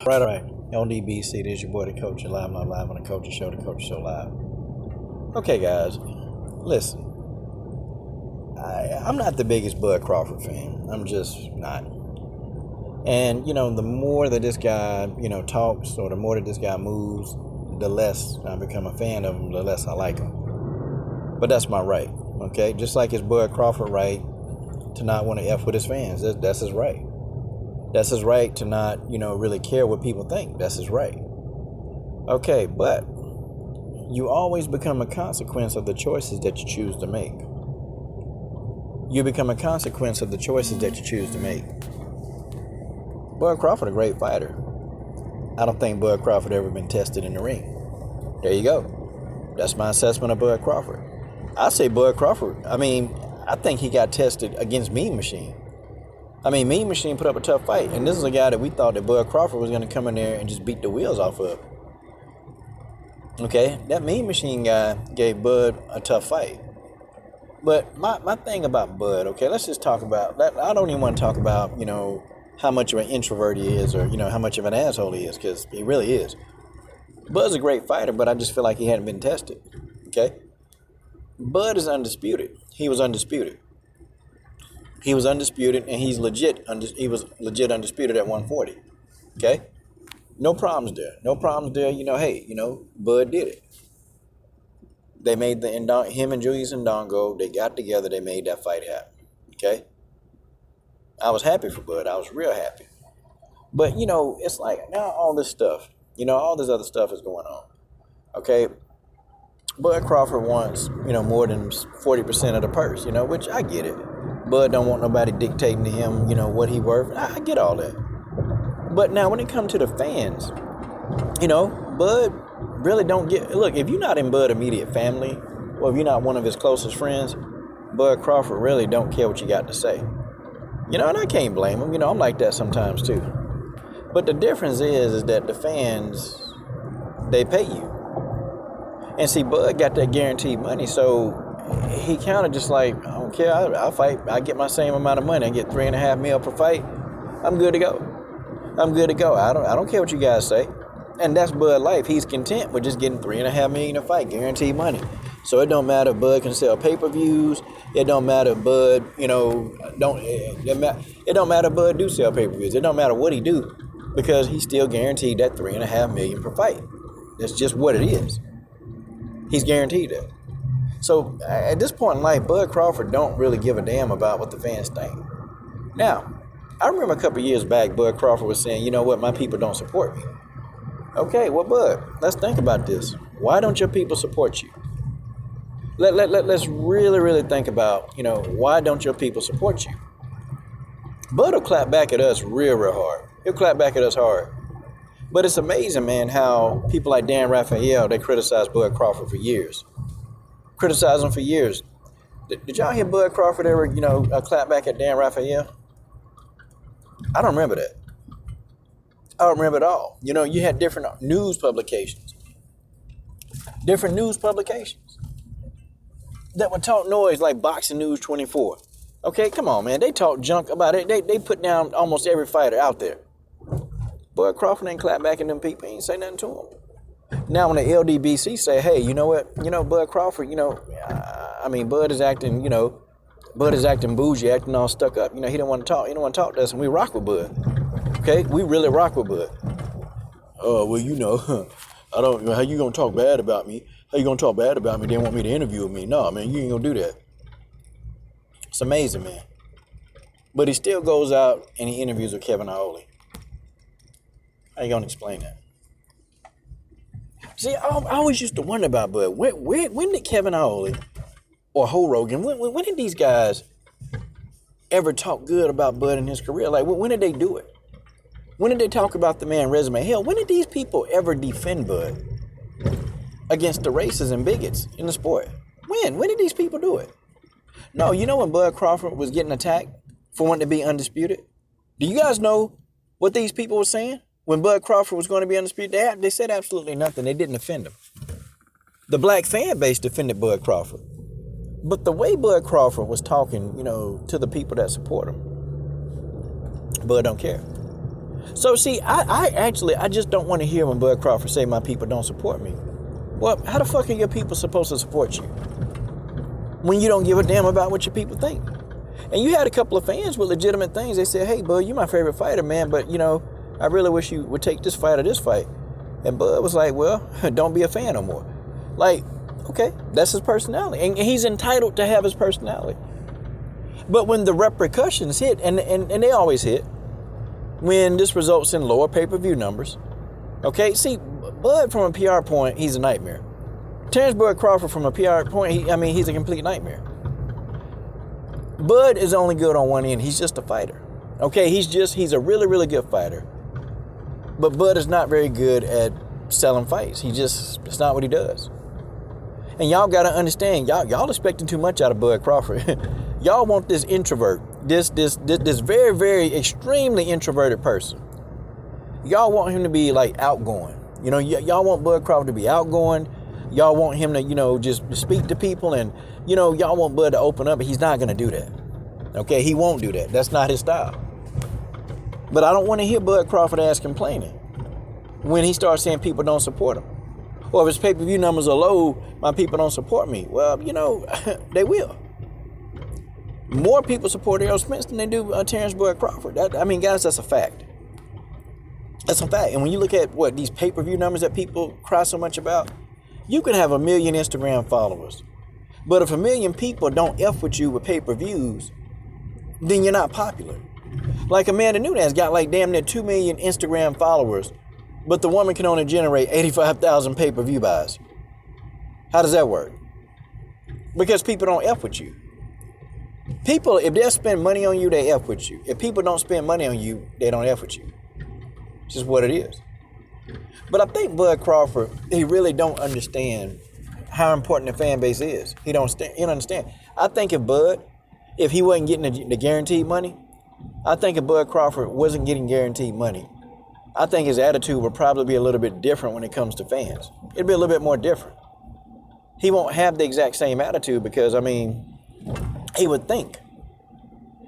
Right. LDBC, this is your boy, the Coach, live, not live on the Coach Show, live. Okay, guys, listen. I'm not the biggest Bud Crawford fan. I'm just not. And, the more that this guy, talks, or the more that this guy moves, the less I become a fan of him, the less I like him. But that's my right, okay? Just like it's Bud Crawford right to not want to F with his fans. That's his right. That's his right to not, really care what people think. That's his right. Okay, but you always become a consequence of the choices that you choose to make. You become a consequence of the choices that you choose to make. Bud Crawford, a great fighter. I don't think Bud Crawford ever been tested in the ring. There you go. That's my assessment of Bud Crawford. I say Bud Crawford. I think he got tested against Mean Machine. Mean Machine put up a tough fight, and this is a guy that we thought that Bud Crawford was going to come in there and just beat the wheels off of. Okay, that Mean Machine guy gave Bud a tough fight. But my thing about Bud, okay, let's just talk about that. I don't even want to talk about, how much of an introvert he is, or, how much of an asshole he is, because he really is. Bud's a great fighter, but I just feel like he hadn't been tested. Okay? Bud is undisputed. He was undisputed. He was undisputed, and he was legit undisputed at 140. Okay? No problems there. Bud did it. They made him and Julius Ndongo, they got together, they made that fight happen. Okay? I was happy for Bud. I was real happy. But, it's like now all this stuff, all this other stuff is going on. Okay? Bud Crawford wants, more than 40% of the purse, which I get it. Bud don't want nobody dictating to him, what he worth. I get all that. But now when it comes to the fans, Bud really don't get... Look, if you're not in Bud's immediate family, or if you're not one of his closest friends, Bud Crawford really don't care what you got to say. And I can't blame him. I'm like that sometimes too. But the difference is that the fans, they pay you. And see, Bud got that guaranteed money, so he kind of just like, I don't care, I'll fight. I get my same amount of money. I get $3.5 million per fight. I'm good to go. I don't care what you guys say. And that's Bud life. He's content with just getting $3.5 million a fight, guaranteed money. So it don't matter if Bud can sell pay-per-views. It don't matter if Bud, it don't matter if Bud do sell pay-per-views. It don't matter what he do, because he's still guaranteed that $3.5 million per fight. That's just what it is. He's guaranteed that. So at this point in life, Bud Crawford don't really give a damn about what the fans think. Now, I remember a couple of years back, Bud Crawford was saying, you know what, my people don't support me. Okay, well, Bud, let's think about this. Why don't your people support you? Let's really, really think about, why don't your people support you? Bud will clap back at us real, real hard. He'll clap back at us hard. But it's amazing, man, how people like Dan Raphael, they criticize Bud Crawford for years. Criticize him for years. Did y'all hear Bud Crawford ever, clap back at Dan Raphael? I don't remember that. I don't remember it all. You had different news publications. That would talk noise like Boxing News 24. Okay, come on, man. They talk junk about it. They put down almost every fighter out there. Bud Crawford ain't clap back at them people. He ain't say nothing to them. Now when the LDBC say, hey, you know what? Bud Crawford, Bud is acting, Bud is acting bougie, acting all stuck up. He don't want to talk. He don't want to talk to us, and we rock with Bud. Okay? We really rock with Bud. Oh, well, I don't, how you going to talk bad about me? How you going to talk bad about me? They want me to interview with me. No, man, you ain't going to do that. It's amazing, man. But he still goes out and he interviews with Kevin Iole. How you going to explain that? See, I always used to wonder about Bud. When did Kevin Iole or Ho Rogan, when did these guys ever talk good about Bud in his career? Like, when did they do it? When did they talk about the man resume? Hell, when did these people ever defend Bud against the racists and bigots in the sport? When? When did these people do it? No, when Bud Crawford was getting attacked for wanting to be undisputed? Do you guys know what these people were saying? When Bud Crawford was going to be undisputed, they said absolutely nothing. They didn't defend him. The black fan base defended Bud Crawford. But the way Bud Crawford was talking, to the people that support him, Bud don't care. So see, I just don't want to hear when Bud Crawford say my people don't support me. Well, how the fuck are your people supposed to support you when you don't give a damn about what your people think? And you had a couple of fans with legitimate things. They said, hey, Bud, you're my favorite fighter, man, but, you know, I really wish you would take this fight or this fight. And Bud was like, well, don't be a fan no more. Like, okay, that's his personality. And he's entitled to have his personality. But when the repercussions hit, and they always hit, when this results in lower pay-per-view numbers, okay, see, Bud from a PR point, he's a nightmare. Terence Bud Crawford from a PR point, he's a complete nightmare. Bud is only good on one end. He's just a fighter. Okay, he's a really, really good fighter. But Bud is not very good at selling fights. it's not what he does. And y'all got to understand, y'all expecting too much out of Bud Crawford. Y'all want this introvert, this very, very extremely introverted person. Y'all want him to be like outgoing. You know, y'all want Bud Crawford to be outgoing. Y'all want him to, you know, just speak to people, and, you know, y'all want Bud to open up, but he's not going to do that. Okay, he won't do that. That's not his style. But I don't want to hear Bud Crawford ass complaining when he starts saying people don't support him. Or if his pay-per-view numbers are low, my people don't support me. Well, you know, they will. More people support Errol Spence than they do Terence Bud Crawford. Guys, that's a fact. That's a fact. And when you look at these pay-per-view numbers that people cry so much about, you can have 1 million Instagram followers. But if 1 million people don't F with you with pay-per-views, then you're not popular. Like Amanda Nunes got like damn near 2 million Instagram followers, but the woman can only generate 85,000 pay-per-view buys. How does that work? Because people don't F with you. People, if they spend money on you, they F with you. If people don't spend money on you, they don't F with you. It's just what it is. But I think Bud Crawford, he really don't understand how important the fan base is. He don't understand. I think if he wasn't getting the guaranteed money, I think if Bud Crawford wasn't getting guaranteed money, I think his attitude would probably be a little bit different when it comes to fans. It'd be a little bit more different. He won't have the exact same attitude because, he would think.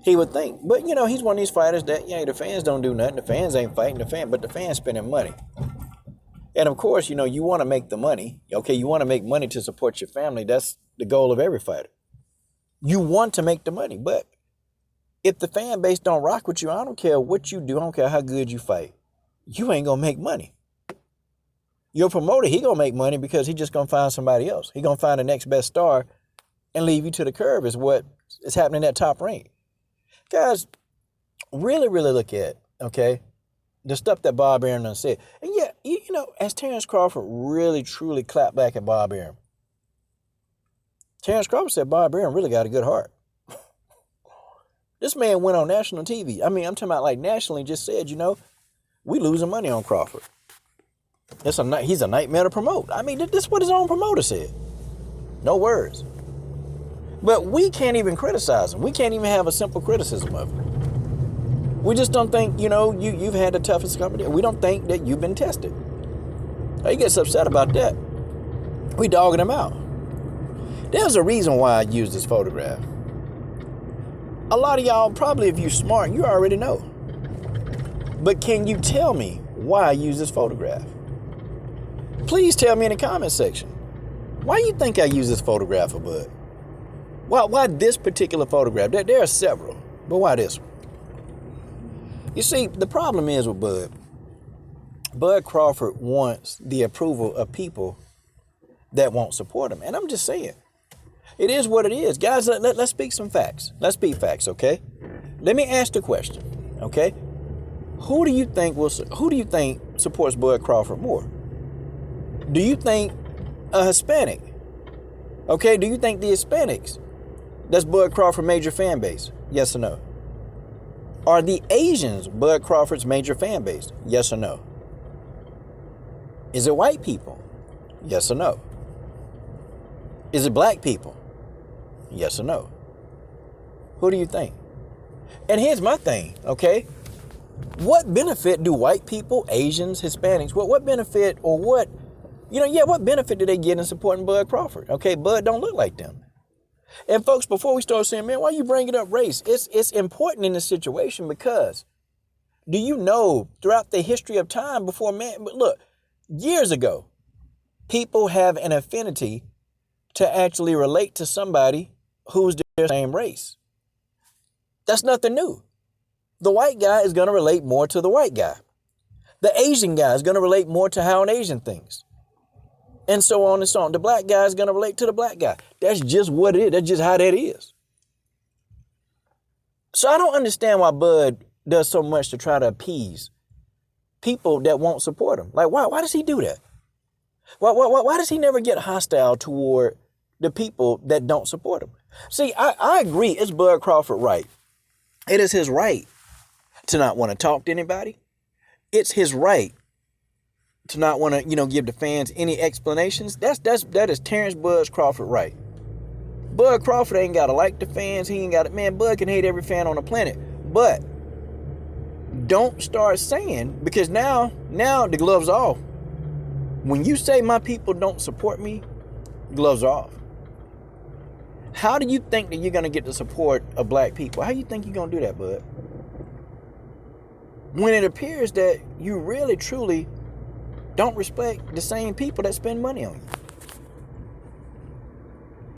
But, you know, he's one of these fighters that, the fans don't do nothing. The fans ain't fighting but the fans spending money. And, of course, you know, you want to make the money. Okay, you want to make money to support your family. That's the goal of every fighter. You want to make the money. But if the fan base don't rock with you, I don't care what you do. I don't care how good you fight. You ain't going to make money. Your promoter, he going to make money because he just going to find somebody else. He going to find the next best star and leave you to the curb is what is happening at Top Rank. Guys, really, really look at, okay, the stuff that Bob Arum done said. And yeah, you know, as Terence Crawford really, truly clapped back at Bob Arum. Terence Crawford said Bob Arum really got a good heart. This man went on national TV. I'm talking about like nationally, just said, you know, we losing money on Crawford. He's a nightmare to promote. This is what his own promoter said. No words. But we can't even criticize him. We can't even have a simple criticism of him. We just don't think, you know, you've had the toughest company. We don't think that you've been tested. He gets upset about that. We dogging him out. There's a reason why I used this photograph. A lot of y'all, probably if you're smart, you already know. But can you tell me why I use this photograph? Please tell me in the comment section. Why you think I use this photograph of Bud? Why this particular photograph? There are several, but why this one? You see, the problem is with Bud. Bud Crawford wants the approval of people that won't support him. And I'm just saying, it is what it is. Guys, let's speak some facts. Let's speak facts, okay? Let me ask the question, okay? Who do you think supports Bud Crawford more? Do you think a Hispanic? Okay, do you think the Hispanics, that's Bud Crawford's major fan base? Yes or no? Are the Asians Bud Crawford's major fan base? Yes or no? Is it white people? Yes or no? Is it black people? Yes or no? Who do you think? And here's my thing, okay? What benefit do white people, Asians, Hispanics, what benefit or what benefit do they get in supporting Bud Crawford? Okay, Bud don't look like them. And folks, before we start saying, man, why you bringing up race? It's important in this situation because Do you know throughout the history of time before man, but look, years ago, people have an affinity to actually relate to somebody who's their same race. That's nothing new. The white guy is going to relate more to the white guy. The Asian guy is going to relate more to how an Asian thinks. And so on and so on. The black guy is going to relate to the black guy. That's just what it is. That's just how that is. So I don't understand why Bud does so much to try to appease people that won't support him. Like, why does he do that? Why does he never get hostile toward the people that don't support him? See, I agree. It's Bud Crawford right. It is his right to not want to talk to anybody. It's his right to not want to, give the fans any explanations. That is Terence Bud Crawford right. Bud Crawford ain't got to like the fans. He ain't got it. Man, Bud can hate every fan on the planet. But don't start saying, because now the gloves are off. When you say my people don't support me, gloves are off. How do you think that you're going to get the support of black people? How do you think you're going to do that, Bud? When it appears that you really, truly don't respect the same people that spend money on you.